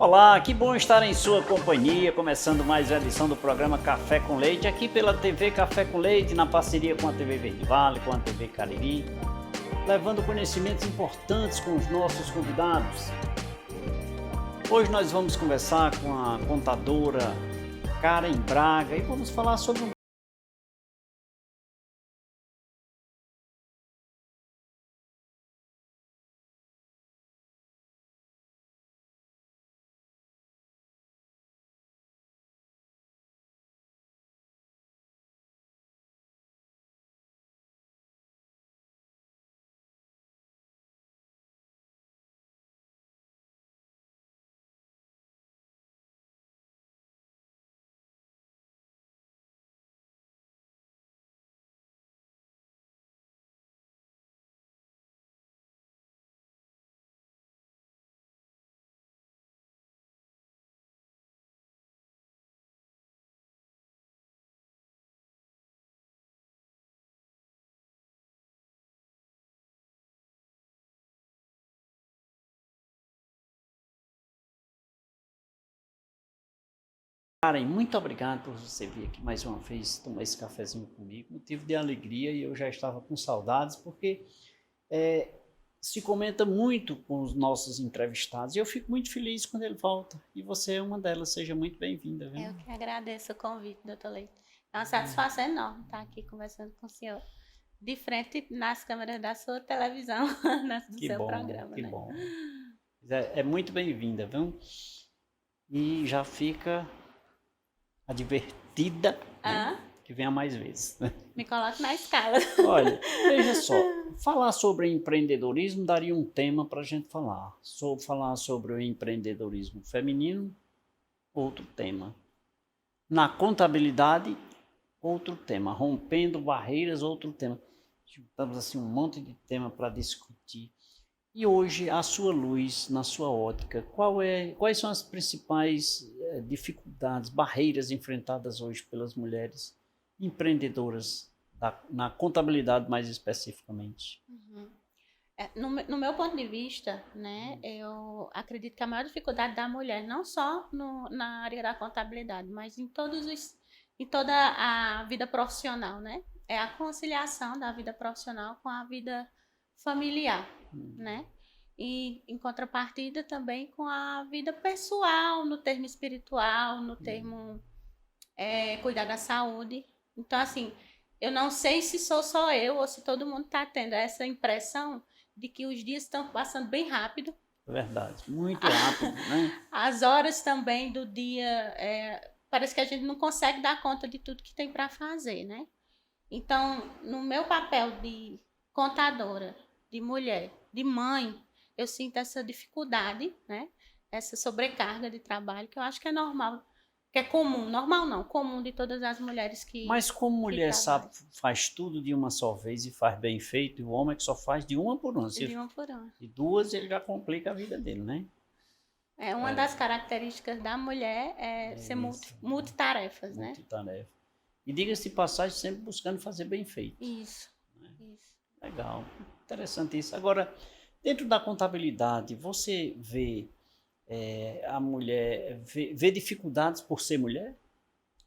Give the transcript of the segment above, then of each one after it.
Olá, que bom estar em sua companhia, começando mais uma edição do programa Café com Leite, aqui pela TV Café com Leite, na parceria com a TV Verde Vale, com a TV Cariri, levando conhecimentos importantes com os nossos convidados. Hoje nós vamos conversar com a contadora Karen Braga e vamos falar sobre um Karen, muito obrigado por você vir aqui mais uma vez tomar esse cafezinho comigo, motivo de alegria e eu já estava com saudades porque se comenta muito com os nossos entrevistados e eu fico muito feliz quando ele volta e você é uma delas, seja muito bem-vinda. Viu? Eu que agradeço o convite, doutor Leite. É uma satisfação enorme estar aqui conversando com o senhor, de frente nas câmeras da sua televisão, do Que seu bom, programa. que né? bom. É muito bem-vinda, viu? E já fica advertida, né? Que venha mais vezes. Me coloque na escala. Olha, veja só, falar sobre empreendedorismo daria um tema para a gente falar. Falar sobre o empreendedorismo feminino, outro tema. Na contabilidade, outro tema. Rompendo barreiras, outro tema. Juntamos assim um monte de tema para discutir. E hoje, a sua luz, na sua ótica, quais são as principais dificuldades, barreiras enfrentadas hoje pelas mulheres empreendedoras, na contabilidade mais especificamente? Uhum. No meu ponto de vista, né, eu acredito que a maior dificuldade da mulher, não só na área da contabilidade, mas em toda a vida profissional, né, é a conciliação da vida profissional com a vida familiar, né? E em contrapartida também com a vida pessoal, no termo espiritual, no termo cuidar da saúde. Então, assim, eu não sei se sou só eu ou se todo mundo está tendo essa impressão de que os dias estão passando bem rápido. Verdade, muito rápido, né? As horas também do dia, parece que a gente não consegue dar conta de tudo que tem para fazer, né? Então, no meu papel de contadora, de mulher, de mãe, eu sinto essa dificuldade, né? Essa sobrecarga de trabalho, que eu acho que é normal, que é comum, normal não, comum de todas as mulheres que Mas como mulher sabe, faz tudo de uma só vez e faz bem feito, e o homem que só faz de uma por uma. De uma por uma. De duas ele já complica a vida dele, né? Uma das características da mulher é ser multitarefas, né? Multitarefa. E diga-se de passagem, sempre buscando fazer bem feito. Isso, né? isso. Legal, interessante isso. Agora, dentro da contabilidade, você vê a mulher, vê dificuldades por ser mulher?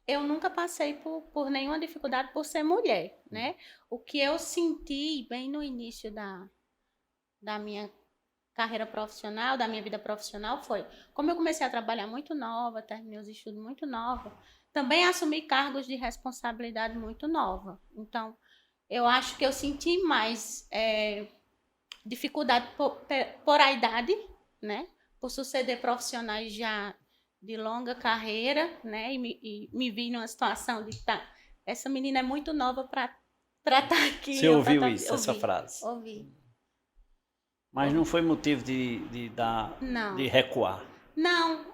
Eu nunca passei por nenhuma dificuldade por ser mulher, né? O que eu senti bem no início da minha carreira profissional, da minha vida profissional foi, como eu comecei a trabalhar muito nova, terminei os estudos muito nova, também assumi cargos de responsabilidade muito nova. Então, eu acho que eu senti mais dificuldade por a idade, né? Por suceder profissionais já de longa carreira, né? E me vi numa situação de essa menina é muito nova para estar aqui. Você ouviu isso, essa frase? Ouvi. Mas não foi motivo de recuar? Não,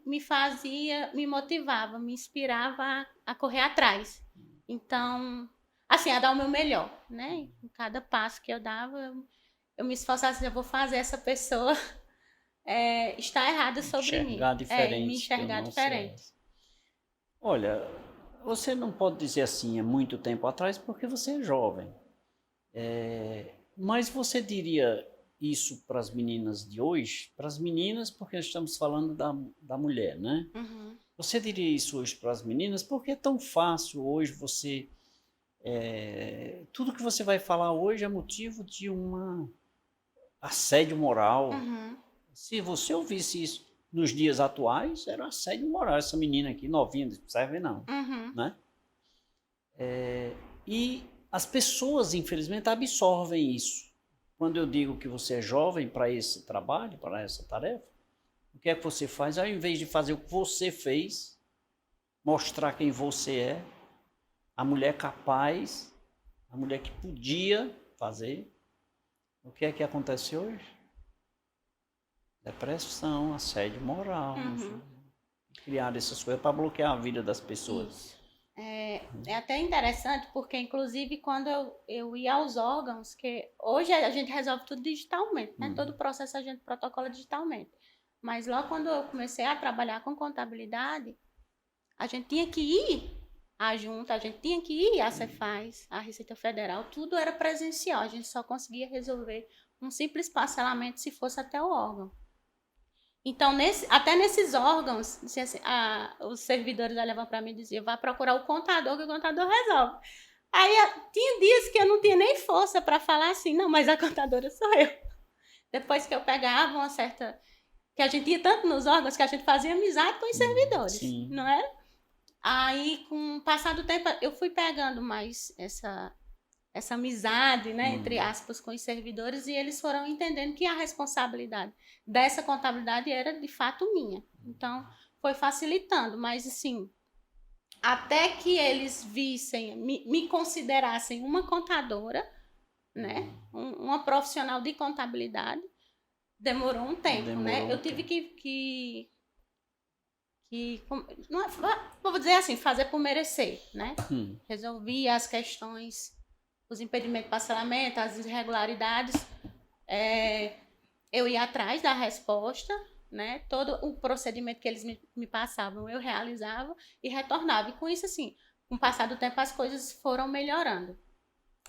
me fazia, me motivava, me inspirava a correr atrás. Então, assim, a dar o meu melhor, né? Em cada passo que eu dava, eu me esforçava assim, eu vou fazer essa pessoa estar errada sobre mim. Me enxergar diferente. Olha, você não pode dizer assim, há muito tempo atrás, porque você é jovem. Mas você diria isso para as meninas de hoje? Para as meninas, porque estamos falando da mulher, né? Você diria isso hoje para as meninas? Porque é tão fácil hoje você... tudo que você vai falar hoje é motivo de um assédio moral. Se você ouvisse isso nos dias atuais, era um assédio moral. Essa menina aqui, novinha, não serve não. Né? E as pessoas, infelizmente, absorvem isso. Quando eu digo que você é jovem para esse trabalho, para essa tarefa, o que é que você faz? Ao invés de fazer o que você fez, mostrar quem você é, a mulher capaz, a mulher que podia fazer, o que é que acontece hoje? Depressão, assédio moral, criar essas coisas para bloquear a vida das pessoas. Isso. É até interessante, porque inclusive quando eu ia aos órgãos, que hoje a gente resolve tudo digitalmente, né? Todo o processo a gente protocola digitalmente. Mas logo quando eu comecei a trabalhar com contabilidade, a gente tinha que ir à junta, a gente tinha que ir à Cefaz, à Receita Federal, tudo era presencial, a gente só conseguia resolver um simples parcelamento se fosse até o órgão. Então, até nesses órgãos, assim, os servidores olhavam para mim e diziam, vá procurar o contador, que o contador resolve. Aí, tinha dias que eu não tinha nem força para falar assim, não, mas a contadora sou eu. Depois que eu pegava uma certa... Que a gente ia tanto nos órgãos que a gente fazia amizade com os servidores, não é? Aí, com o passar do tempo, eu fui pegando mais essa amizade, né, entre aspas, com os servidores, e eles foram entendendo que a responsabilidade dessa contabilidade era de fato minha. Então, foi facilitando, mas assim, até que eles vissem, me considerassem uma contadora, né, uma profissional de contabilidade, demorou um tempo, né? Eu tive que não é, vou dizer assim, fazer por merecer, né? Resolvi as questões, os impedimentos de parcelamento, as irregularidades, eu ia atrás da resposta, né? Todo o procedimento que eles me passavam, eu realizava e retornava. E com isso, assim, com o passar do tempo, as coisas foram melhorando.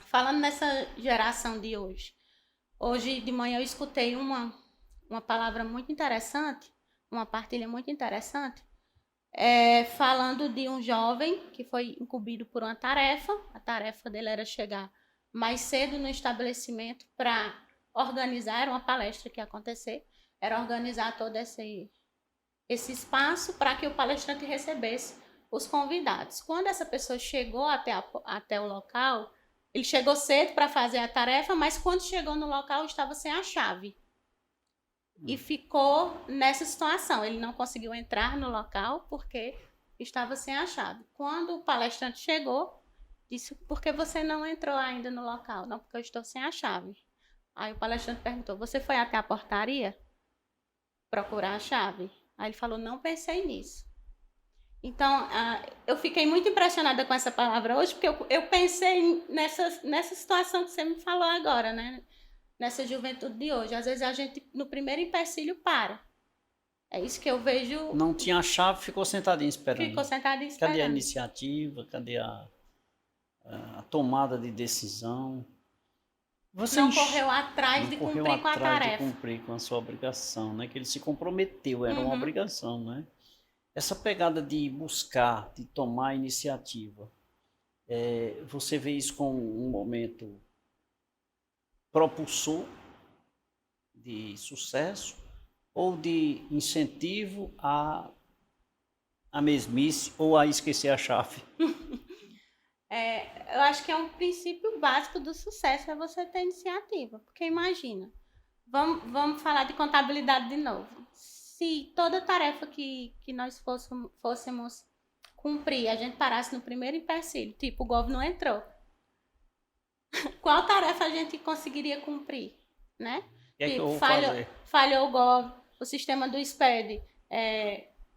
Falando nessa geração de hoje, hoje de manhã eu escutei uma palavra muito interessante, uma partilha muito interessante, falando de um jovem que foi incumbido por uma tarefa. A tarefa dele era chegar mais cedo no estabelecimento para organizar uma palestra que ia acontecer, era organizar todo esse espaço para que o palestrante recebesse os convidados. Quando essa pessoa chegou até o local, ele chegou cedo para fazer a tarefa, mas quando chegou no local estava sem a chave. E ficou nessa situação. Ele não conseguiu entrar no local porque estava sem a chave. Quando o palestrante chegou, disse, por que você não entrou ainda no local? Não, porque eu estou sem a chave. Aí o palestrante perguntou, você foi até a portaria procurar a chave? Aí ele falou, não pensei nisso. Então, eu fiquei muito impressionada com essa palavra hoje, porque eu pensei nessa situação que você me falou agora, né? Nessa juventude de hoje. Às vezes a gente, no primeiro empecilho, para. É isso que eu vejo. Não tinha a chave, ficou sentadinho esperando. Ficou sentadinho esperando. Cadê a iniciativa? Cadê a tomada de decisão? Você não correu atrás de cumprir com a tarefa. De cumprir com a sua obrigação, né? Que ele se comprometeu, era uma obrigação, né? Essa pegada de buscar, de tomar iniciativa, você vê isso como um momento propulsor de sucesso ou de incentivo à mesmice ou a esquecer a chave? Eu acho que é um princípio básico do sucesso, é você ter iniciativa. Porque imagina, vamos falar de contabilidade de novo. Se toda tarefa que nós fôssemos cumprir, a gente parasse no primeiro empecilho, tipo, o Gov não entrou, qual tarefa a gente conseguiria cumprir, né? Tipo, falhou o Gov, o sistema do SPED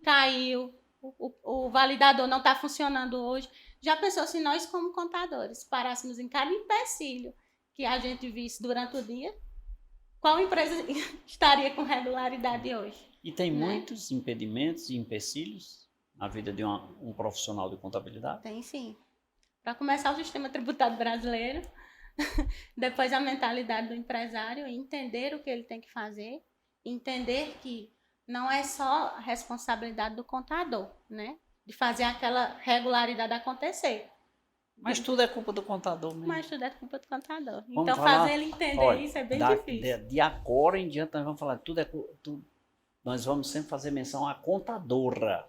caiu, o validador não está funcionando hoje. Já pensou se nós, como contadores, parássemos em cada empecilho que a gente visse durante o dia? Qual empresa estaria com regularidade hoje? E tem muitos impedimentos e empecilhos na vida de um profissional de contabilidade? Tem sim. Para começar, o sistema tributário brasileiro, Depois a mentalidade do empresário, entender o que ele tem que fazer, entender que não é só a responsabilidade do contador, né? De fazer aquela regularidade acontecer. Mas tudo é culpa do contador mesmo. Mas tudo é culpa do contador. Vamos Então falar, fazer ele entender olha, isso é bem de difícil. agora em diante nós vamos falar, nós vamos sempre fazer menção à contadora.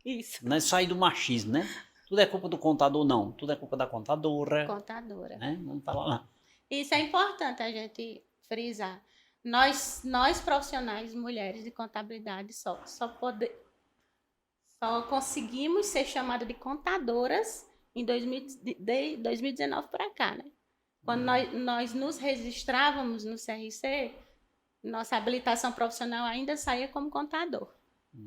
Isso. Não é sair do machismo, né? Tudo é culpa do contador, não. Tudo é culpa da contadora. Contadora. Né? Vamos falar lá. Isso é importante a gente frisar. Nós profissionais, mulheres de contabilidade, só conseguimos ser chamadas de contadoras em 2019 para cá, né? Quando nós nos registrávamos no CRC, nossa habilitação profissional ainda saía como contador.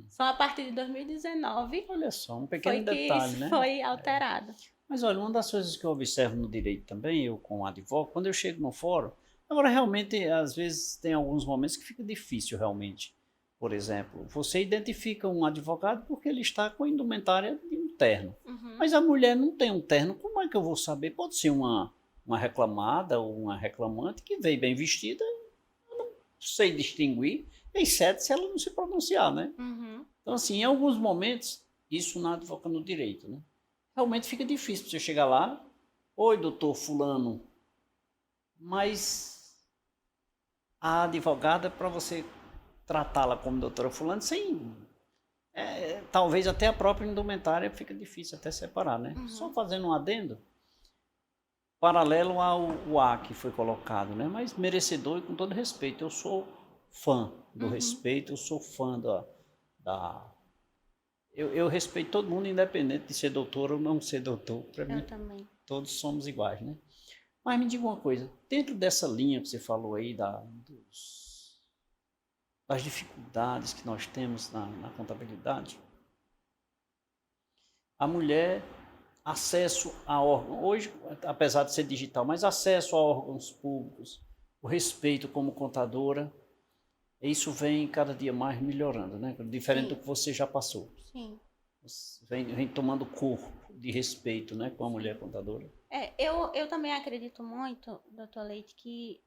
Só a partir de 2019 olha só, um pequeno foi detalhe, que né? foi alterado. Mas olha, uma das coisas que eu observo no direito também, eu como advogado, quando eu chego no fórum, agora realmente, às vezes, tem alguns momentos que fica difícil realmente. Por exemplo, você identifica um advogado porque ele está com indumentária de um terno. Uhum. Mas a mulher não tem um terno, como é que eu vou saber? Pode ser uma reclamada ou uma reclamante que veio bem vestida, eu não sei distinguir, exceto se ela não se pronunciar, né? Uhum. Então, assim, em alguns momentos, isso na advocacia no direito, né? Realmente fica difícil você chegar lá, oi, doutor fulano, mas a advogada, para você tratá-la como doutora fulano, sem... talvez até a própria indumentária fica difícil até separar, né? Uhum. Só fazendo um adendo, paralelo ao A que foi colocado, né? Mas merecedor e com todo respeito, eu sou fã do respeito, eu sou fã eu respeito todo mundo, independente de ser doutor ou não ser doutor. Para mim, também. Todos somos iguais, né? Mas me diga uma coisa, dentro dessa linha que você falou aí das dificuldades que nós temos na contabilidade, a mulher, acesso a órgãos, hoje, apesar de ser digital, mas acesso a órgãos públicos, o respeito como contadora, isso vem cada dia mais melhorando, né? Diferente do que você já passou. Sim. Vem tomando corpo de respeito, né, com a mulher contadora. Eu também acredito muito, doutor Leite, que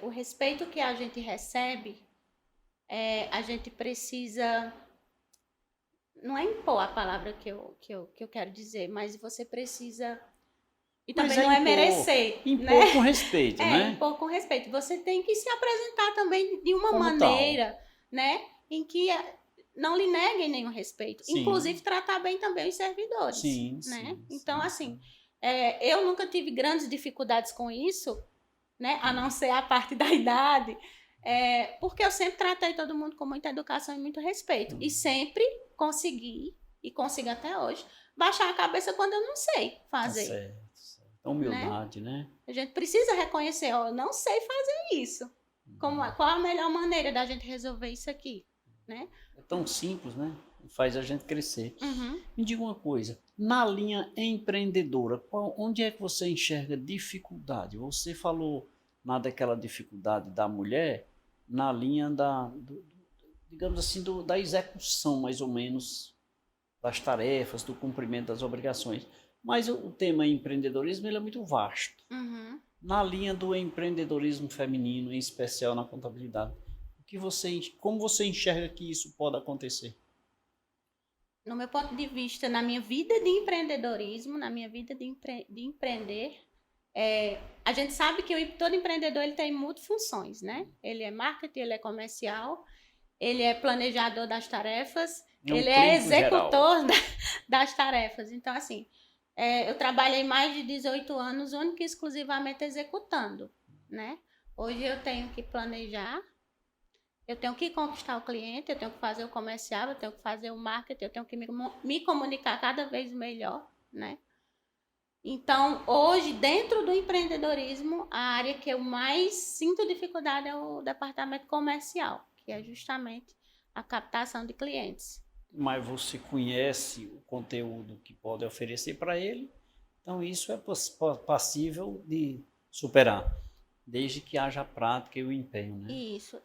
o respeito que a gente recebe, a gente precisa... Não é impor a palavra que eu quero dizer, mas você precisa... E também não é merecer. Impor, né? Com respeito, né? Impor com respeito. Você tem que se apresentar também de uma como maneira, tal, né? Em que não lhe neguem nenhum respeito. Sim. Inclusive, tratar bem também os servidores. Sim, né? sim, então, sim, assim, eu nunca tive grandes dificuldades com isso, né? A não ser a parte da idade. Porque eu sempre tratei todo mundo com muita educação e muito respeito. E sempre consegui, e consigo até hoje, baixar a cabeça quando eu não sei fazer. Tá certo. Humildade, né? A gente precisa reconhecer, eu não sei fazer isso. Qual a melhor maneira da gente resolver isso aqui, né? É tão simples, né? Faz a gente crescer. Uhum. Me diga uma coisa, na linha empreendedora, onde é que você enxerga dificuldade? Você falou daquela dificuldade da mulher na linha digamos assim, da execução, mais ou menos, das tarefas, do cumprimento das obrigações. Mas o tema empreendedorismo ele é muito vasto. Uhum. Na linha do empreendedorismo feminino, em especial na contabilidade, como você enxerga que isso pode acontecer? No meu ponto de vista, na minha vida de empreendedorismo, na minha vida de empreender, a gente sabe que todo empreendedor ele tem multifunções, né? Ele é marketing, ele é comercial, ele é planejador das tarefas, ele é executor das tarefas. Então, assim, eu trabalhei mais de 18 anos única e exclusivamente executando, né? Hoje eu tenho que planejar, eu tenho que conquistar o cliente, eu tenho que fazer o comercial, eu tenho que fazer o marketing, eu tenho que me comunicar cada vez melhor, né? Então, hoje, dentro do empreendedorismo, a área que eu mais sinto dificuldade é o departamento comercial, que é justamente a captação de clientes. Mas você conhece o conteúdo que pode oferecer para ele, então isso é passível de superar, desde que haja a prática e o empenho, né? Isso.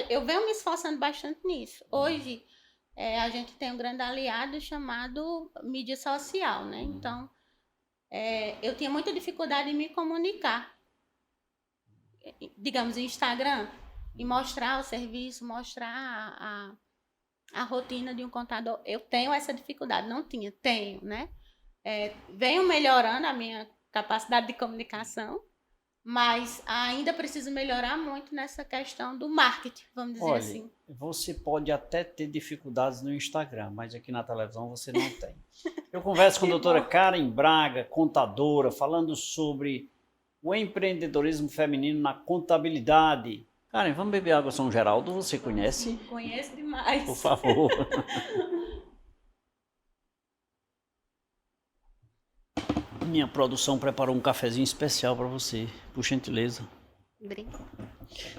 Eu venho me esforçando bastante nisso. Hoje, a gente tem um grande aliado chamado mídia social, né? Então, eu tinha muita dificuldade em me comunicar. Digamos, em Instagram, e mostrar o serviço, mostrar a rotina de um contador. Eu tenho essa dificuldade, não tinha, tenho, né? Venho melhorando a minha capacidade de comunicação, mas ainda preciso melhorar muito nessa questão do marketing, vamos dizer assim. Você pode até ter dificuldades no Instagram, mas aqui na televisão você não tem. Eu converso com a doutora Karen Braga, contadora, falando sobre o empreendedorismo feminino na contabilidade. Karen, vamos beber água São Geraldo, você conhece? Conheço demais. Por favor. Minha produção preparou um cafezinho especial para você, por gentileza. Obrigada.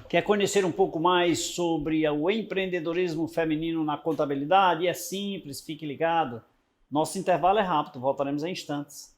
Quer conhecer um pouco mais sobre o empreendedorismo feminino na contabilidade? É simples, fique ligado. Nosso intervalo é rápido, voltaremos em instantes.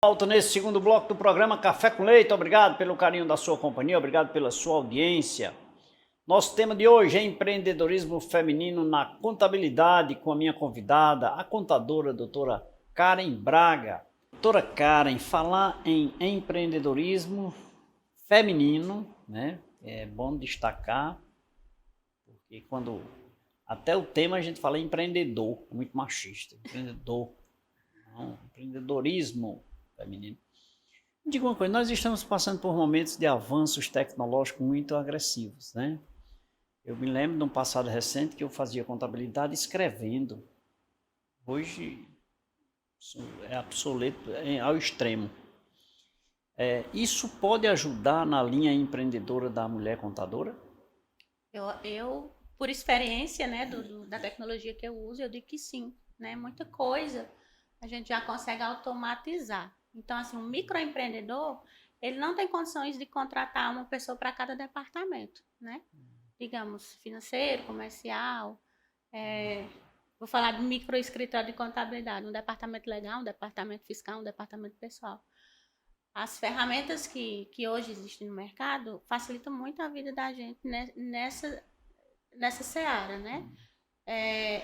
Volto nesse segundo bloco do programa Café com Leite. Obrigado pelo carinho da sua companhia, obrigado pela sua audiência. Nosso tema de hoje é empreendedorismo feminino na contabilidade, com a minha convidada, a contadora doutora Karen Braga. Doutora Karen, falar em empreendedorismo feminino, né? É bom destacar, porque quando até o tema a gente fala empreendedor, muito machista, empreendedor, não, empreendedorismo feminino. Diga uma coisa, nós estamos passando por momentos de avanços tecnológicos muito agressivos, né? Eu me lembro de um passado recente que eu fazia contabilidade escrevendo. Hoje é obsoleto ao extremo. Isso pode ajudar na linha empreendedora da mulher contadora? Eu por experiência, né, da tecnologia que eu uso, eu digo que sim, né? Muita coisa a gente já consegue automatizar. Então, assim, um microempreendedor, ele não tem condições de contratar uma pessoa para cada departamento, né? Digamos, financeiro, comercial, vou falar de microescritório de contabilidade, um departamento legal, um departamento fiscal, um departamento pessoal. As ferramentas que hoje existem no mercado facilitam muito a vida da gente nessa seara, né?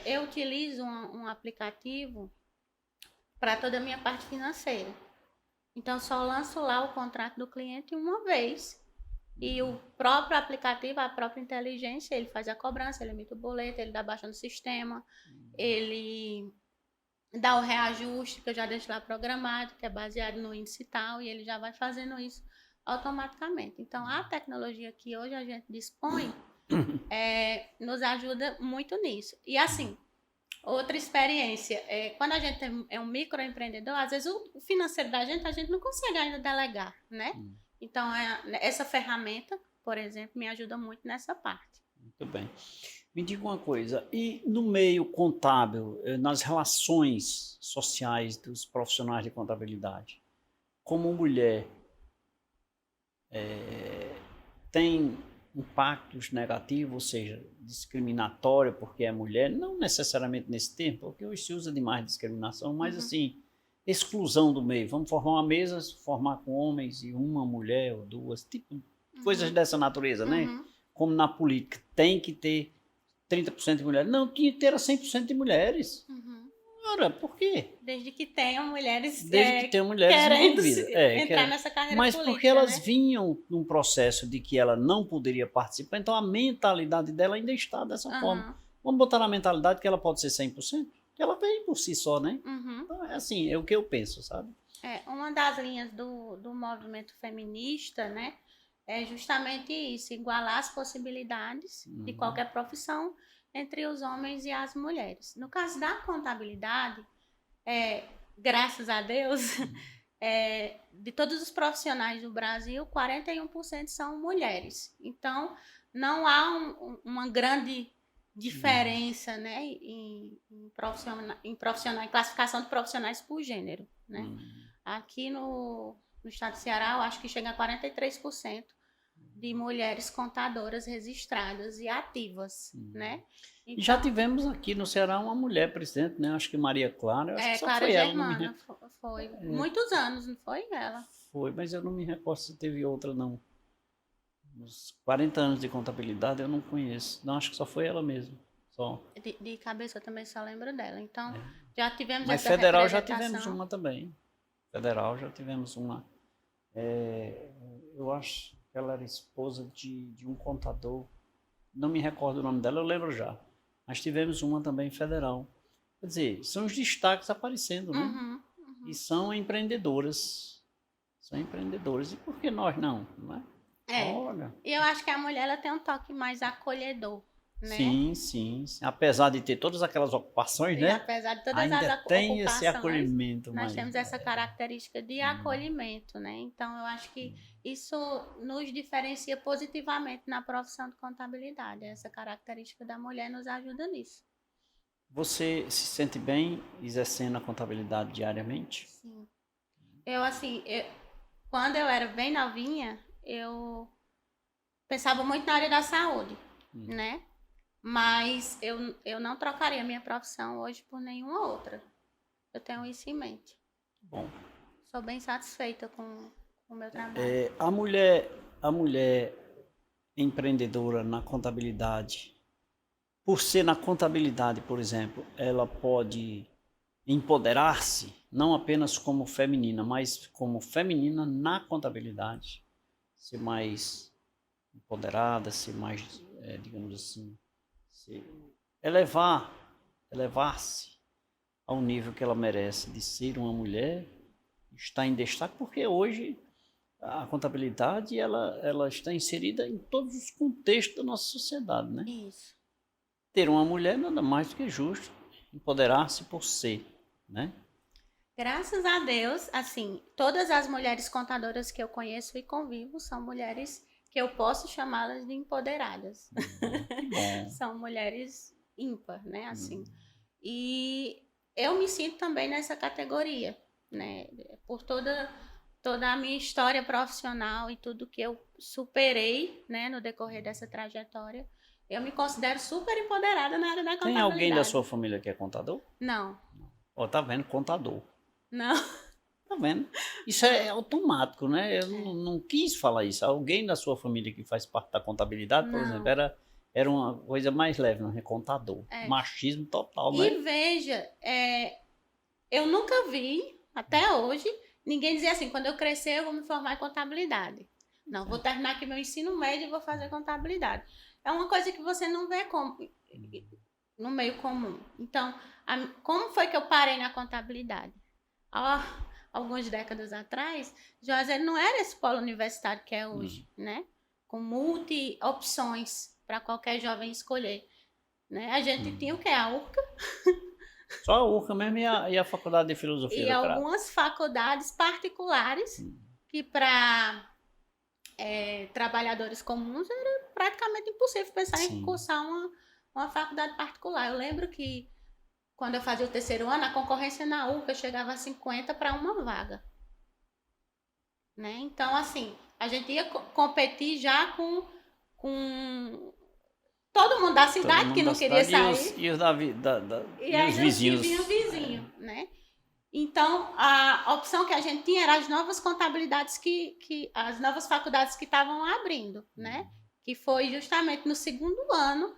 Eu utilizo um aplicativo para toda a minha parte financeira. Então, eu só lanço lá o contrato do cliente uma vez. E o próprio aplicativo, a própria inteligência, ele faz a cobrança, ele emite o boleto, ele dá baixa no sistema, ele dá o reajuste, que eu já deixo lá programado, que é baseado no índice tal, e ele já vai fazendo isso automaticamente. Então, a tecnologia que hoje a gente dispõe nos ajuda muito nisso. E assim, outra experiência, quando a gente é um microempreendedor, às vezes o financeiro da gente, a gente não consegue ainda delegar, né? Então, essa ferramenta, por exemplo, me ajuda muito nessa parte. Muito bem. Me diga uma coisa, e no meio contábil, nas relações sociais dos profissionais de contabilidade, como mulher, tem impactos negativos, ou seja, discriminatório porque é mulher, não necessariamente nesse termo, porque hoje se usa demais discriminação, mas assim, exclusão do meio. Vamos formar uma mesa, formar com homens e uma mulher ou duas, tipo, coisas dessa natureza, né? Como na política, tem que ter 30% de mulheres. Não, tinha que ter 100% de mulheres. Ora, por quê? Desde que tenham mulheres, Desde que tenham mulheres envolvidas. Entrar nessa carreira mas política, porque elas né? vinham num processo de que ela não poderia participar, então a mentalidade dela ainda está dessa forma. Vamos botar na mentalidade que ela pode ser 100%? Que ela vem por si só, né? Então, é assim, é o que eu penso, sabe? Uma das linhas do movimento feminista, né? É justamente isso, igualar as possibilidades de qualquer profissão entre os homens e as mulheres. No caso da contabilidade, graças a Deus, de todos os profissionais do Brasil, 41% são mulheres. Então, não há uma grande diferença, né, em classificação de profissionais por gênero, né? Aqui no estado do Ceará, eu acho que chega a 43% de mulheres contadoras registradas e ativas, né? E já tivemos aqui no Ceará uma mulher presidente, né? Acho que Maria Clara, eu acho que só Clara foi ela. Germana, foi. Muitos anos, não foi ela? Foi, mas eu não me recordo se teve outra, não. Uns 40 anos de contabilidade eu não conheço. Não, acho que só foi ela mesmo. Só. De cabeça eu também só lembro dela. Então, já tivemos Mas essa federal já representação. tivemos uma também. Federal já tivemos uma. Eu acho que ela era esposa de um contador. Não me recordo o nome dela, eu lembro já. Mas tivemos uma também federal. Quer dizer, são os destaques aparecendo, né? E são empreendedoras. São empreendedoras. E por que nós não? Não é? Olha. E eu acho que a mulher ela tem um toque mais acolhedor, né? Sim, sim. Apesar de ter todas aquelas ocupações, né? Apesar de todas ainda as tem ocupações, esse acolhimento. nós temos essa característica de acolhimento, né? Então, eu acho que isso nos diferencia positivamente na profissão de contabilidade. Essa característica da mulher nos ajuda nisso. Você se sente bem exercendo a contabilidade diariamente? Sim. Quando eu era bem novinha, eu pensava muito na área da saúde, né? Mas eu não trocaria minha profissão hoje por nenhuma outra. Eu tenho isso em mente. Bom. Sou bem satisfeita com o meu trabalho. A mulher empreendedora na contabilidade, por ser na contabilidade, por exemplo, ela pode empoderar-se, não apenas como feminina, mas como feminina na contabilidade, ser mais empoderada, ser mais, digamos assim, elevar-se ao nível que ela merece de ser uma mulher, estar em destaque, porque hoje a contabilidade ela está inserida em todos os contextos da nossa sociedade, né? Isso. Ter uma mulher nada mais do que justo, empoderar-se por ser, né? Graças a Deus, assim, todas as mulheres contadoras que eu conheço e convivo são mulheres que eu posso chamá-las de empoderadas. São mulheres ímpar, né, assim. E eu me sinto também nessa categoria, né, por toda a minha história profissional e tudo que eu superei, né, no decorrer dessa trajetória. Eu me considero super empoderada na área da contabilidade. Tem alguém da sua família que é contador? Não. Ó, tá vendo? Contador. Não. Tá vendo? Isso é automático, né? Eu não quis falar isso. Alguém da sua família que faz parte da contabilidade, por exemplo, era uma coisa mais leve, não é? Contador. Machismo total, né? E veja, eu nunca vi, até hoje, ninguém dizer assim, quando eu crescer eu vou me formar em contabilidade. Não, vou terminar aqui meu ensino médio e vou fazer contabilidade. É uma coisa que você não vê no meio comum. Então, como foi que eu parei na contabilidade? Algumas décadas atrás, Juazeiro não era esse polo universitário que é hoje, né? Com multi-opções para qualquer jovem escolher. Né? A gente tinha o que? A URCA. Só a URCA mesmo e a Faculdade de Filosofia. E algumas faculdades particulares que para trabalhadores comuns era praticamente impossível pensar em cursar uma faculdade particular. Eu lembro que quando eu fazia o terceiro ano, a concorrência na URCA chegava a 50 para uma vaga. Né? Então, assim, a gente ia competir já com todo mundo da cidade que não queria sair. E os vizinhos. E os vizinhos, né? Então, a opção que a gente tinha era as novas contabilidades as novas faculdades que estavam abrindo, né? Que foi justamente no segundo ano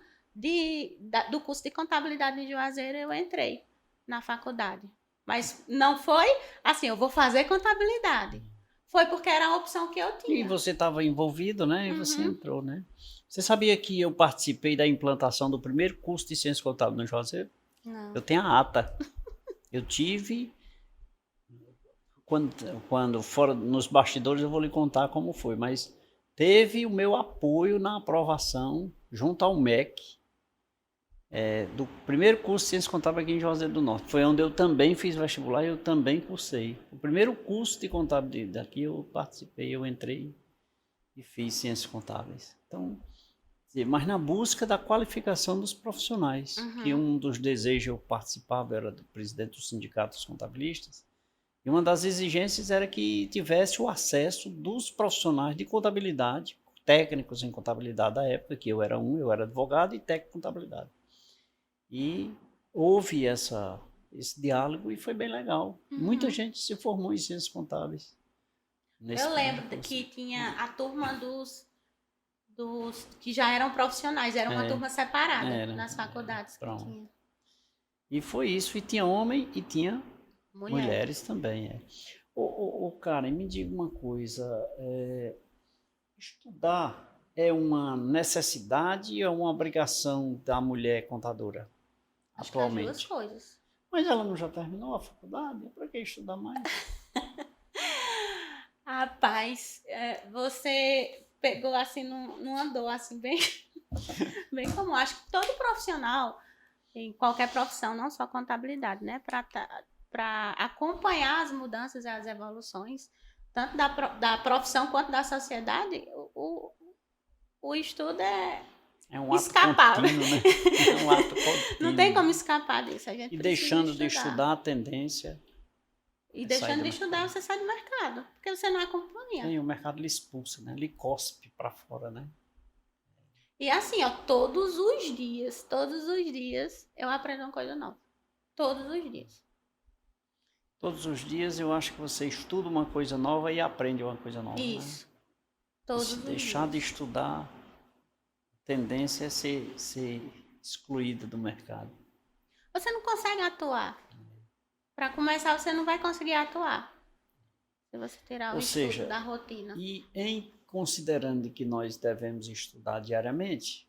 do curso de contabilidade em Juazeiro, eu entrei na faculdade. Mas não foi assim, eu vou fazer contabilidade. Foi porque era a opção que eu tinha. E você estava envolvido, né? E você entrou, né? Você sabia que eu participei da implantação do primeiro curso de ciência contábil no Juazeiro? Não. Eu tenho a ata. Eu tive... Quando fora nos bastidores eu vou lhe contar como foi, mas teve o meu apoio na aprovação junto ao MEC do primeiro curso de ciência contábil aqui em Juazeiro do Norte. Foi onde eu também fiz vestibular e eu também cursei. O primeiro curso de contabilidade daqui eu participei, eu entrei e fiz ciências contábeis. Então, Mas na busca da qualificação dos profissionais, que Uhum. um dos desejos eu participava, era do presidente do Sindicato dos Contabilistas, e uma das exigências era que tivesse o acesso dos profissionais de contabilidade, técnicos em contabilidade da época, que eu era advogado e técnico em contabilidade. E houve esse diálogo e foi bem legal. Muita Uhum. gente se formou em ciências contábeis nesse Eu período. lembro que tinha a turma dos que já eram profissionais, era uma turma separada Era, nas faculdades que pronto. tinha. E foi isso, e tinha homem e tinha Mulher. mulheres também. Cara, me diga uma coisa, estudar é uma necessidade ou é uma obrigação da mulher contadora Acho que as duas atualmente? coisas. Mas ela não já terminou a faculdade? Para que estudar mais? Rapaz, você pegou assim, não andou assim, bem, bem comum. Acho que todo profissional, em qualquer profissão, não só contabilidade, né? Para acompanhar as mudanças e as evoluções, tanto da profissão quanto da sociedade, o estudo é É um ato escapável. contínuo, né? É um ato Não tem como contínuo. escapar disso. A gente E precisa deixando de estudar. estudar, a tendência E é sair deixando do de estudar, mercado. você sai do mercado, porque você não acompanha. E o mercado lhe expulsa, né? Lhe cospe para fora, né? E assim, ó, todos os dias eu aprendo uma coisa nova. Todos os dias. Todos os dias eu acho que você estuda uma coisa nova e aprende uma coisa nova, né? Isso. E Todos se os deixar de dias. estudar, a tendência é ser excluída do mercado. Você não consegue atuar. Para começar, você não vai conseguir atuar se você tirar o Ou estudo seja, da rotina. e em considerando que nós devemos estudar diariamente,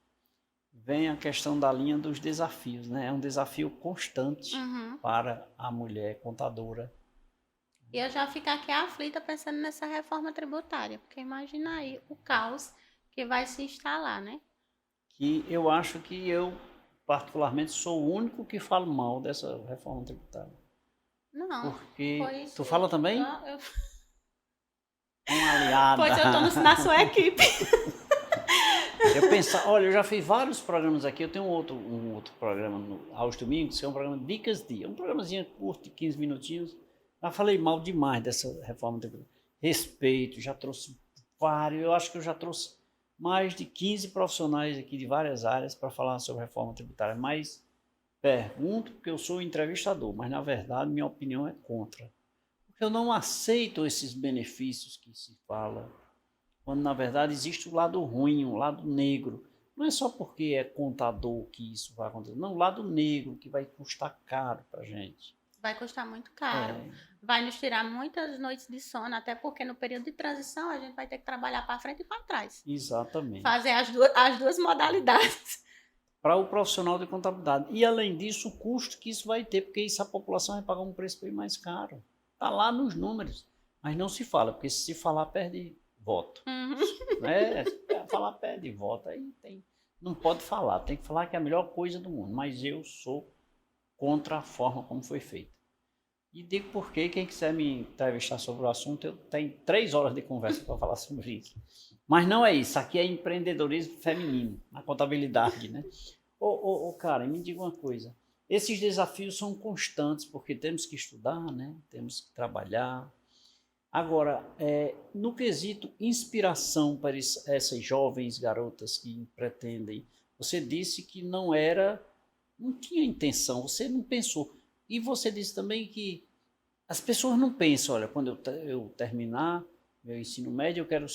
vem a questão da linha dos desafios, né? É um desafio constante Uhum. para a mulher contadora. E eu já fico aqui aflita pensando nessa reforma tributária, porque imagina aí o caos que vai se instalar, né? Que eu acho que eu, particularmente, sou o único que falo mal dessa reforma tributária. Não, Porque pois tu fala também? eu, Uma aliada. pois eu tô na sua equipe. Eu pensar, olha, eu já fiz vários programas aqui. Eu tenho um outro programa aos domingos, que é um programa Dicas Dia. Um programazinho curto, de 15 minutinhos. Já falei mal demais dessa reforma tributária. Respeito, já trouxe vários. Eu acho que eu já trouxe mais de 15 profissionais aqui de várias áreas para falar sobre reforma tributária. Mas pergunto porque eu sou entrevistador, mas na verdade minha opinião é contra. Porque eu não aceito esses benefícios que se fala quando na verdade existe o lado ruim, o lado negro. Não é só porque é contador que isso vai acontecer, não, o lado negro que vai custar caro para a gente. Vai custar muito caro. É, Vai nos tirar muitas noites de sono, até porque no período de transição a gente vai ter que trabalhar para frente e para trás. exatamente. Fazer as duas modalidades. Para o profissional de contabilidade. E além disso, o custo que isso vai ter, porque isso a população vai pagar um preço bem mais caro. Está lá nos números. Mas não se fala, porque se falar, perde voto. Uhum. Se falar, perde voto. Aí não pode falar, tem que falar que é a melhor coisa do mundo. Mas eu sou contra a forma como foi feita. E digo porque quem quiser me entrevistar sobre o assunto, eu tenho 3 horas de conversa para falar sobre isso. Mas não é isso, aqui é empreendedorismo feminino, na contabilidade, né? Cara, me diga uma coisa, esses desafios são constantes, porque temos que estudar, né? Temos que trabalhar. Agora, no quesito inspiração para essas jovens garotas que pretendem, você disse que não tinha intenção, você não pensou. E você disse também que as pessoas não pensam, olha, quando eu terminar meu ensino médio, eu quero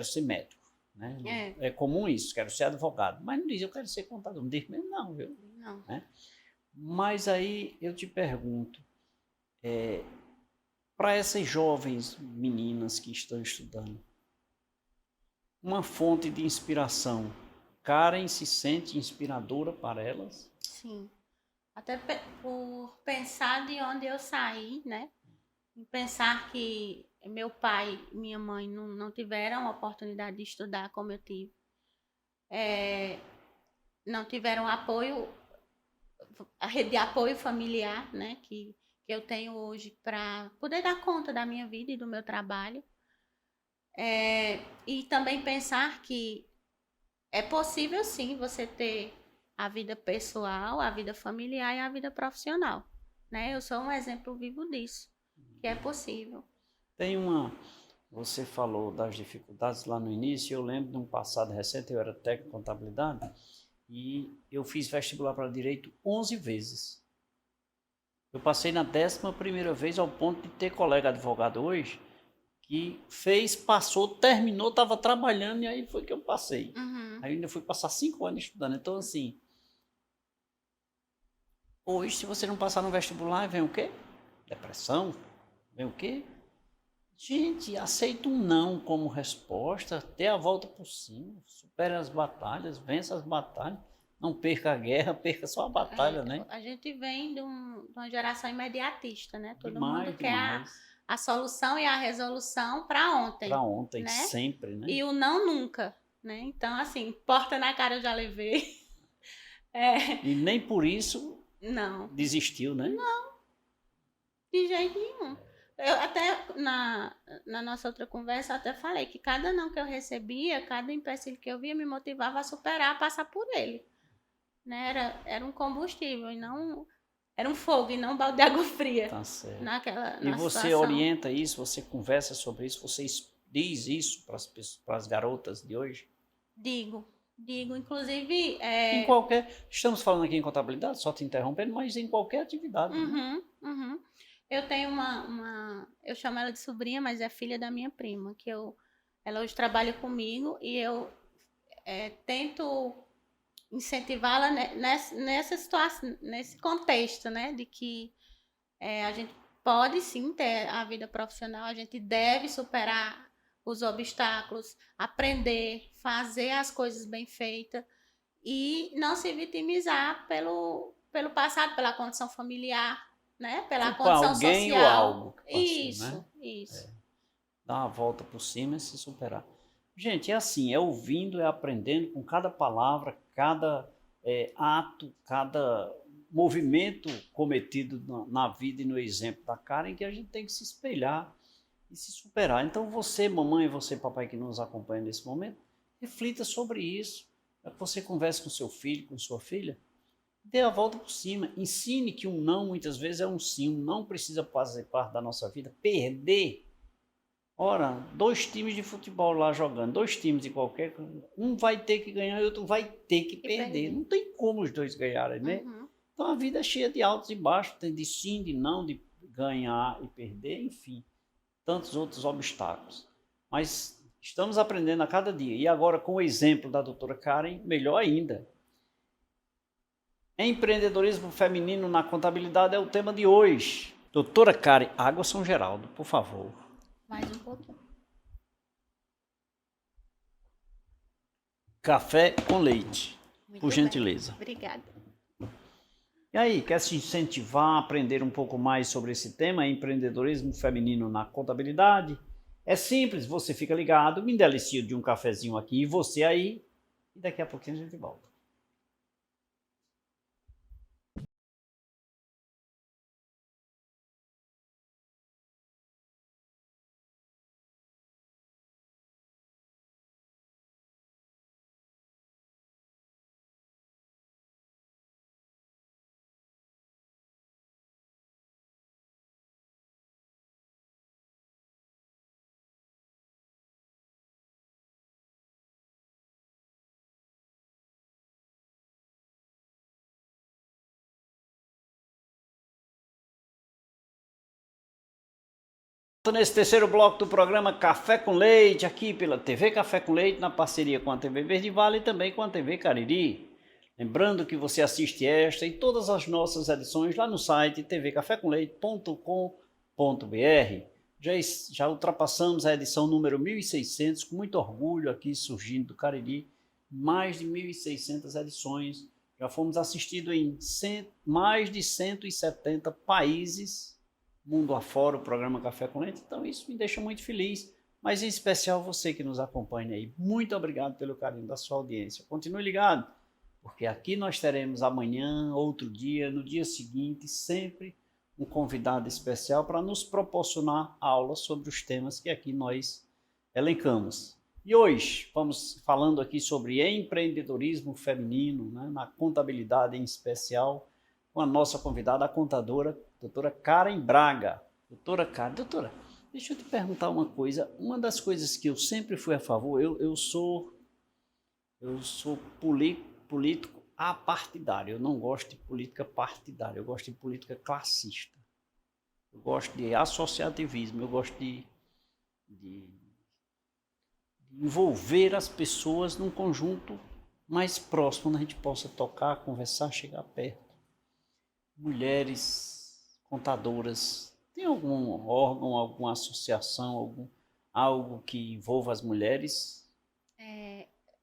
ser médico. Né? É comum isso, quero ser advogado. Mas não diz, eu quero ser contador. Não diz mesmo, não, viu? Não. Né? Mas aí eu te pergunto, para essas jovens meninas que estão estudando, uma fonte de inspiração, Karen se sente inspiradora para elas? Sim. Até por pensar de onde eu saí, né? Em pensar que meu pai e minha mãe não tiveram a oportunidade de estudar como eu tive. Não tiveram apoio, a rede de apoio familiar, né? Que eu tenho hoje para poder dar conta da minha vida e do meu trabalho. E também pensar que é possível sim você ter a vida pessoal, a vida familiar e a vida profissional, né? Eu sou um exemplo vivo disso, que é possível. Você falou das dificuldades lá no início, eu lembro de um passado recente, eu era técnico de contabilidade e eu fiz vestibular para direito 11 vezes. Eu passei na 11ª vez ao ponto de ter colega advogado hoje que fez, passou, terminou, estava trabalhando e aí foi que eu passei. Uhum. Aí eu ainda fui passar 5 anos estudando. Então, assim, hoje, se você não passar no vestibular, vem o quê? Depressão? Vem o quê? Gente, aceita um não como resposta, dê a volta por cima, supere as batalhas, vença as batalhas, não perca a guerra, perca só a batalha, né? A gente vem de uma geração imediatista, né? Todo Demais, mundo quer demais. a solução e a resolução para ontem. Para ontem, né? sempre, né? E o não nunca, né? Então, assim, porta na cara eu já levei. E nem por isso Não, desistiu, né? de jeito nenhum. Eu até, na nossa outra conversa, eu até falei que cada não que eu recebia, cada empecilho que eu via, me motivava a superar, a passar por ele. Né? Era um combustível, e não... Era um fogo e não um balde de água fria. Tá certo. Na você situação. orienta isso, você conversa sobre isso, você diz isso para as garotas de hoje? Digo. Inclusive... Em qualquer... Estamos falando aqui em contabilidade, só te interrompendo, mas em qualquer atividade. Uhum, né? Eu tenho eu chamo ela de sobrinha, mas é filha da minha prima, ela hoje trabalha comigo e eu tento incentivá-la nessa situação, nesse contexto, né, de que a gente pode sim ter a vida profissional, a gente deve superar os obstáculos, aprender, fazer as coisas bem feitas e não se vitimizar pelo passado, pela condição familiar, né? Pela condição alguém social. Ou algo que passou, isso, né? Isso. Dar uma volta por cima e se superar. Gente, é assim, é ouvindo, é aprendendo com cada palavra, cada ato, cada movimento cometido na vida e no exemplo da Karen que a gente tem que se espelhar e se superar. Então você, mamãe, você, papai que nos acompanha nesse momento, reflita sobre isso. É que você converse com seu filho, com sua filha, dê a volta por cima. Ensine que um não muitas vezes é um sim. Um não precisa fazer parte da nossa vida. Perder. Ora, 2 times de futebol lá jogando, 2 times de qualquer, um vai ter que ganhar e o outro vai ter que perder. Não tem como os dois ganharem, né? Uhum. Então a vida é cheia de altos e baixos, tem de sim, de não, de ganhar e perder, enfim, tantos outros obstáculos. Mas estamos aprendendo a cada dia. E agora, com o exemplo da doutora Karen, melhor ainda. Empreendedorismo feminino na contabilidade é o tema de hoje. Doutora Karen, Água São Geraldo, por favor. Mais um pouquinho. Café com leite, Muito por gentileza. Bem. Obrigada. E aí, quer se incentivar a aprender um pouco mais sobre esse tema, empreendedorismo feminino na contabilidade? É simples, você fica ligado, me delicio de um cafezinho aqui e você aí, e daqui a pouquinho a gente volta. Nesse terceiro bloco do programa Café com Leite, aqui pela TV Café com Leite, na parceria com a TV Verde Vale e também com a TV Cariri. Lembrando que você assiste esta e todas as nossas edições lá no site tvcafécomleite.com.br. Já ultrapassamos a edição número 1600, com muito orgulho aqui surgindo do Cariri, mais de 1600 edições. Já fomos assistidos em mais de 170 países, mundo afora, o programa Café com Leite, então isso me deixa muito feliz, mas em especial você que nos acompanha aí. Muito obrigado pelo carinho da sua audiência. Continue ligado, porque aqui nós teremos amanhã, outro dia, no dia seguinte, sempre um convidado especial para nos proporcionar aulas sobre os temas que aqui nós elencamos. E hoje, vamos falando aqui sobre empreendedorismo feminino, né, na contabilidade em especial, com a nossa convidada, a contadora, doutora Karen Braga. Doutora, deixa eu te perguntar uma coisa. Uma das coisas que eu sempre fui a favor, eu sou político apartidário, eu não gosto de política partidária, eu gosto de política classista. Eu gosto de associativismo, eu gosto de envolver as pessoas num conjunto mais próximo, onde a gente possa tocar, conversar, chegar perto. Mulheres contadoras, tem algum órgão, alguma associação, algo que envolva as mulheres?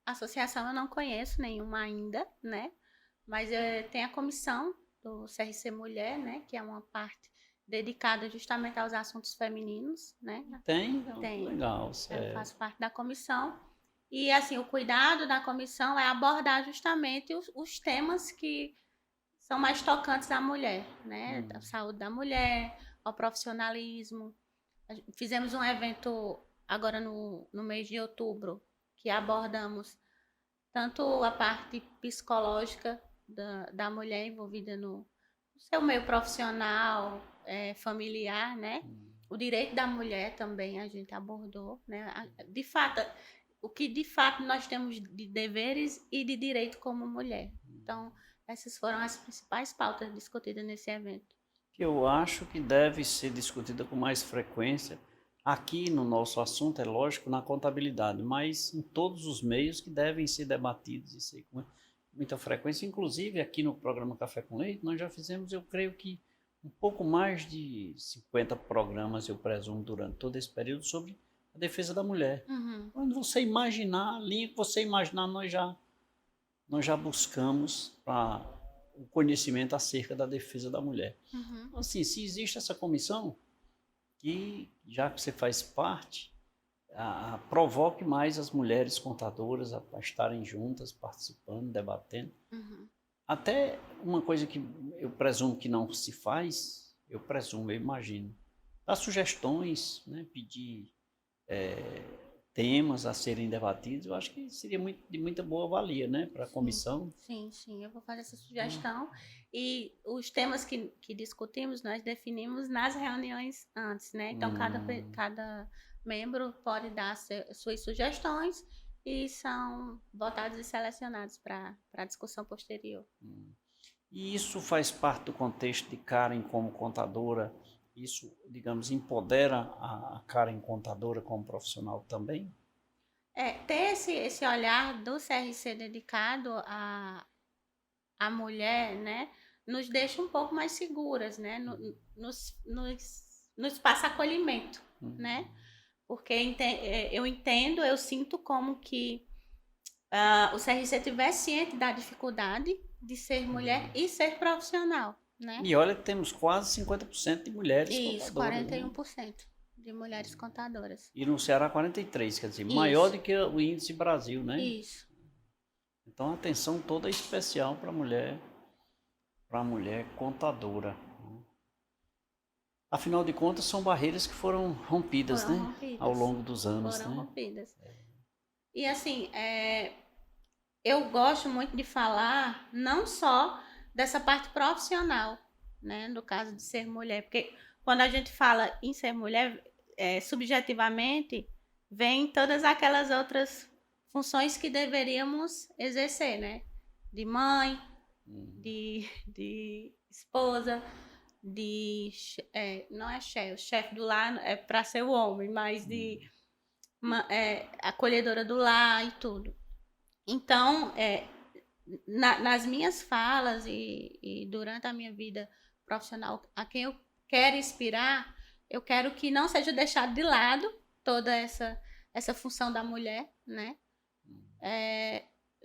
Associação eu não conheço nenhuma ainda, né? Mas tem a comissão do CRC Mulher, né? Que é uma parte dedicada justamente aos assuntos femininos, né? Tem? Legal. Eu faço parte da comissão. E, assim, o cuidado da comissão é abordar justamente os temas que são mais tocantes à mulher, né? A saúde da mulher, ao profissionalismo. Fizemos um evento agora no mês de outubro, que abordamos tanto a parte psicológica da mulher envolvida no seu meio profissional, familiar, né? O direito da mulher também a gente abordou, né? De fato, o que de fato nós temos de deveres e de direito como mulher. Então, essas foram as principais pautas discutidas nesse evento. Que eu acho que deve ser discutida com mais frequência. Aqui no nosso assunto, é lógico, na contabilidade, mas em todos os meios que devem ser debatidos isso aí com muita frequência. Inclusive, aqui no programa Café com Leite, nós já fizemos, eu creio que, um pouco mais de 50 programas, eu presumo, durante todo esse período, sobre a defesa da mulher. Quando você imaginar, a linha que você imaginar, nós já buscamos o conhecimento acerca da defesa da mulher. Assim, se existe essa comissão, que, já que você faz parte, provoque mais as mulheres contadoras a estarem juntas, participando, debatendo. Até uma coisa que eu presumo que não se faz, eu imagino, dar sugestões, né, pedir temas a serem debatidos, eu acho que seria de muita boa valia, né, para a comissão. Sim, eu vou fazer essa sugestão. E os temas que discutimos, nós definimos nas reuniões antes, né? Então, cada membro pode dar suas sugestões e são votados e selecionados para a discussão posterior. E isso faz parte do contexto de Karen como contadora? Isso, digamos, empodera a Karen contadora como profissional também? Ter esse olhar do CRC dedicado à mulher, né, nos deixa um pouco mais seguras, né, nos passa acolhimento, né, porque eu sinto como que o CRC tivesse ciente da dificuldade de ser mulher e ser profissional, né? E olha que temos quase 50% de mulheres contadoras. Isso, 41%. Né? De mulheres contadoras. E no Ceará 43%, quer dizer, maior do que o índice Brasil, né? Isso. Então a atenção toda é especial para a mulher contadora. Afinal de contas, são barreiras que foram rompidas, né? Ao longo dos anos. Foram rompidas. E assim, eu gosto muito de falar não só dessa parte profissional, né? No caso de ser mulher, porque quando a gente fala em ser mulher, subjetivamente, vem todas aquelas outras funções que deveríamos exercer, né? De mãe, de esposa, não é chefe, o chefe do lar é para ser o homem, mas de acolhedora do lar e tudo. Então, nas minhas falas e durante a minha vida profissional, a quem eu quero inspirar, eu quero que não seja deixado de lado toda essa função da mulher, né?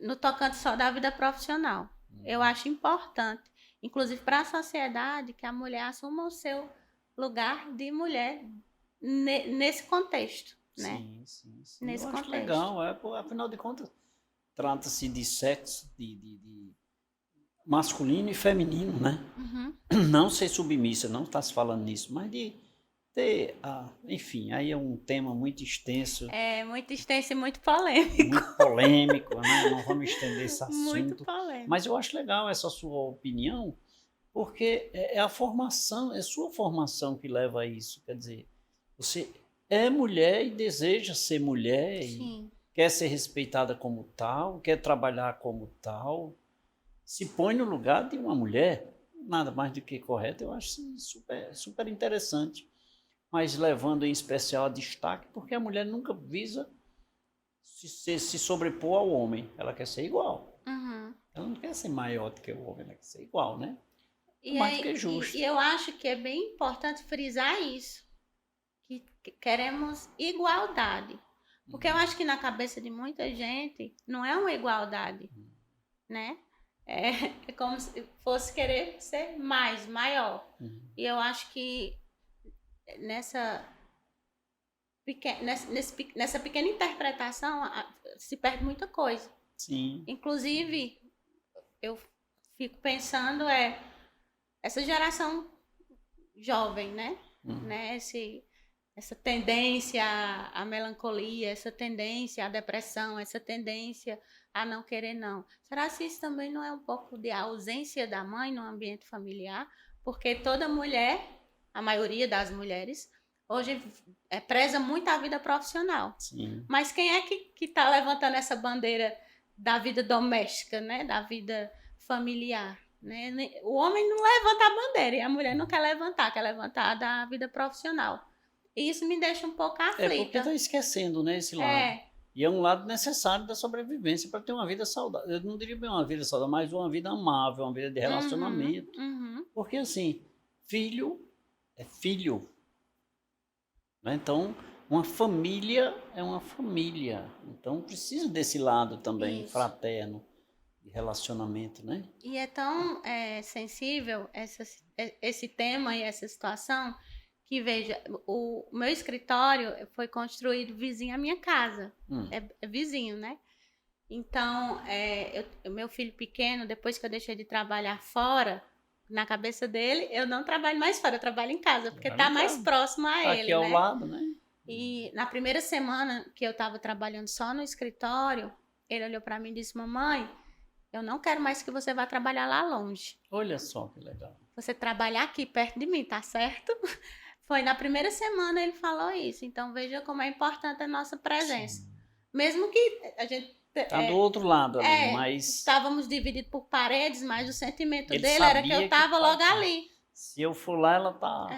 No tocante só da vida profissional. Eu acho importante, inclusive para a sociedade, que a mulher assuma o seu lugar de mulher nesse contexto, né? Sim. Nesse contexto. Acho legal, afinal de contas, trata-se de sexo, de masculino e feminino, né? Não ser submissa, não está se falando nisso, mas de enfim, aí é um tema muito extenso, É muito extenso e muito polêmico. muito polêmico, né? Não vamos estender esse Muito assunto. polêmico. Mas eu acho legal essa sua opinião, porque é a formação, é sua formação que leva a isso. Quer dizer, você é mulher e deseja ser mulher, Sim. e quer ser respeitada como tal, quer trabalhar como tal, se põe no lugar de uma mulher, nada mais do que correto. Eu acho super, super interessante, mas levando em especial a destaque, porque a mulher nunca visa se sobrepor ao homem, ela quer ser igual. Uhum. Ela não quer ser maior do que o homem, ela quer ser igual, né? É E, mais do que justo. e eu acho que é bem importante frisar isso, que queremos igualdade. Porque eu acho que na cabeça de muita gente não é uma igualdade, né? É como se fosse querer ser mais, maior. E eu acho que nessa pequena interpretação se perde muita coisa. Sim. Inclusive, eu fico pensando essa geração jovem, né? Essa tendência à melancolia, essa tendência à depressão, essa tendência a não querer não. Será que isso também não é um pouco de ausência da mãe no ambiente familiar? Porque toda mulher, a maioria das mulheres, hoje preza muito a vida profissional. Sim. Mas quem é que está levantando essa bandeira da vida doméstica, né? Da vida familiar? Né? O homem não levanta a bandeira e a mulher não quer levantar da vida profissional. E isso me deixa um pouco aflita. É porque está esquecendo, né, esse lado. E é um lado necessário da sobrevivência para ter uma vida saudável. Eu não diria bem uma vida saudável, mas uma vida amável, uma vida de relacionamento. Porque, assim, filho é filho. Né? Então, uma família é uma família. Então, precisa desse lado também fraterno de relacionamento, né? E é tão sensível esse tema e essa situação que, veja, o meu escritório foi construído vizinho à minha casa. É vizinho, né? Então, meu filho pequeno, depois que eu deixei de trabalhar fora, na cabeça dele, eu não trabalho mais fora, eu trabalho em casa, porque tá mais próximo a ele, aqui ao né? lado, né? E na primeira semana que eu tava trabalhando só no escritório, ele olhou para mim e disse: mamãe, eu não quero mais que você vá trabalhar lá longe. Olha só que legal. Você trabalhar aqui perto de mim, tá certo? Foi na primeira semana ele falou isso. Então veja como é importante a nossa presença. Sim. Mesmo que a gente tá do outro lado ali, mas estávamos divididos por paredes, mas o sentimento dele era que eu estava logo ali. Se eu for lá, ela tá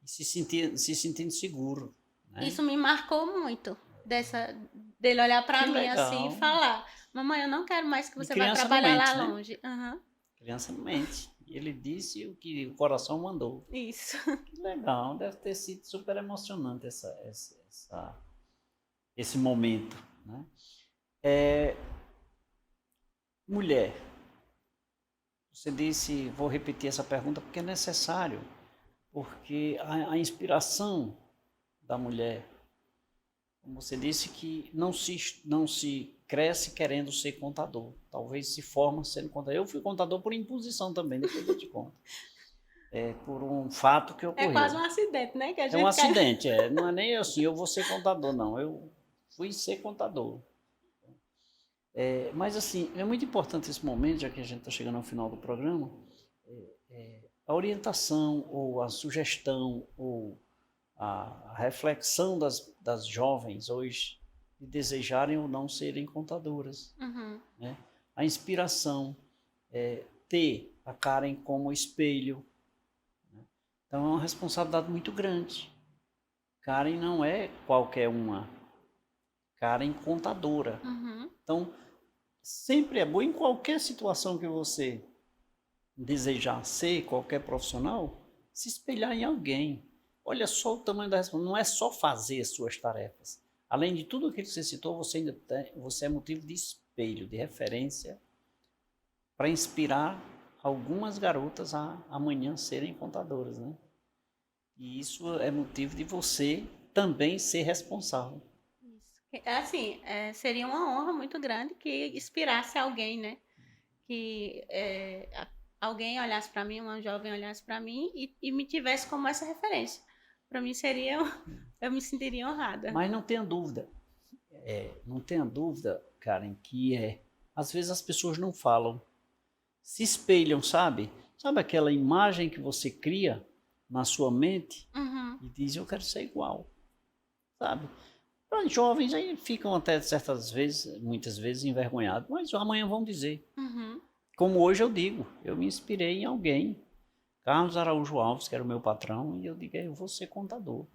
se sentindo seguro. Né? Isso me marcou muito, dele olhar para mim assim e falar: mamãe, eu não quero mais que você vá trabalhar lá longe. Criança não mente. E ele disse o que o coração mandou. Isso. Que legal, deve ter sido super emocionante esse momento. Né? Mulher, você disse, vou repetir essa pergunta porque é necessário, porque a inspiração da mulher, como você disse, que não se cresce querendo ser contador, talvez se forma sendo contador. Eu fui contador por imposição também, depois eu te conto. Por um fato que ocorreu. É quase um acidente, né? Que a gente um acidente, não é nem assim, eu vou ser contador, não, eu fui ser contador. Mas assim, é muito importante esse momento, já que a gente está chegando ao final do programa, a orientação ou a sugestão ou a reflexão das jovens hoje de desejarem ou não serem contadoras. Né? A inspiração, ter a Karen como espelho. Né? Então é uma responsabilidade muito grande. Karen não é qualquer uma. Karen contadora. Então, sempre é bom em qualquer situação que você desejar ser, qualquer profissional, se espelhar em alguém. Olha só o tamanho da responsabilidade. Não é só fazer as suas tarefas. Além de tudo aquilo que você citou, você é motivo de espelho, de referência, para inspirar algumas garotas a amanhã serem contadoras. Né? E isso é motivo de você também ser responsável. Assim, seria uma honra muito grande que inspirasse alguém, né? Que alguém olhasse para mim, uma jovem olhasse para mim e me tivesse como essa referência. Para mim seria, eu me sentiria honrada. Mas não tenha dúvida, não tenha dúvida, Karen, às vezes as pessoas não falam, se espelham, sabe? Sabe aquela imagem que você cria na sua mente e diz, eu quero ser igual, sabe? Para jovens aí ficam até certas vezes, muitas vezes envergonhados, mas amanhã vão dizer. Como hoje eu digo, eu me inspirei em alguém, Carlos Araújo Alves, que era o meu patrão, e eu digo, eu vou ser contador.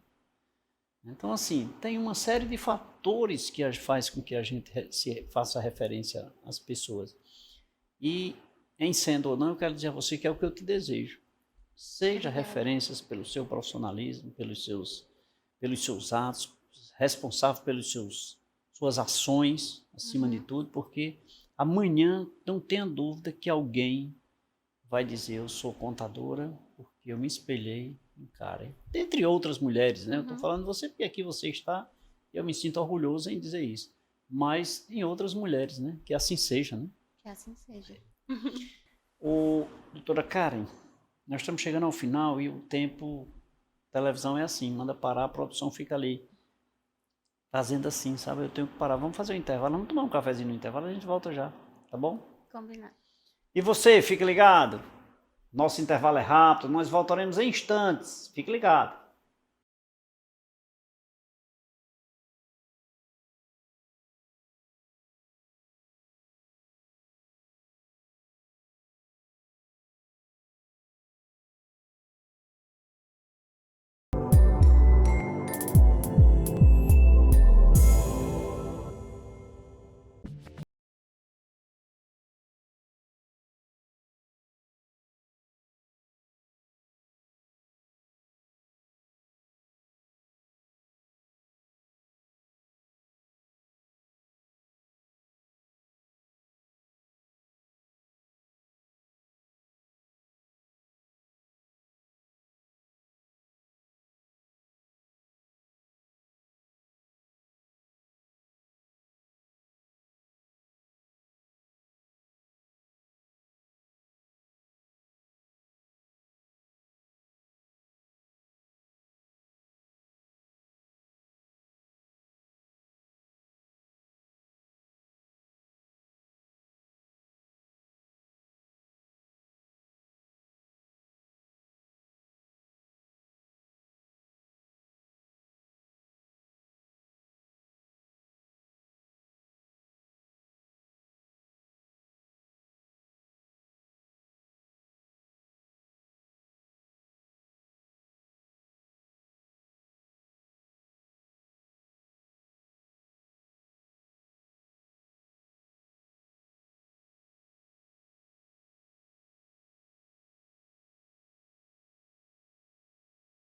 Então, assim, tem uma série de fatores que faz com que a gente se faça referência às pessoas. E, em sendo ou não, eu quero dizer a você que é o que eu te desejo. Seja referências pelo seu profissionalismo, pelos seus atos, responsável pelas suas ações, acima de tudo, porque amanhã não tenha dúvida que alguém vai dizer, eu sou contadora porque eu me espelhei em Karen. Dentre outras mulheres, né? Eu estou falando de você porque aqui você está, e eu me sinto orgulhoso em dizer isso. Mas em outras mulheres, né? Que assim seja, né? Que assim seja. Doutora Karen, nós estamos chegando ao final e o tempo, televisão é assim, manda parar, a produção fica ali, fazendo assim, sabe? Eu tenho que parar, vamos fazer um intervalo, vamos tomar um cafezinho no intervalo, a gente volta já, tá bom? Combinado. E você, fique ligado. Nosso intervalo é rápido, nós voltaremos em instantes. Fique ligado.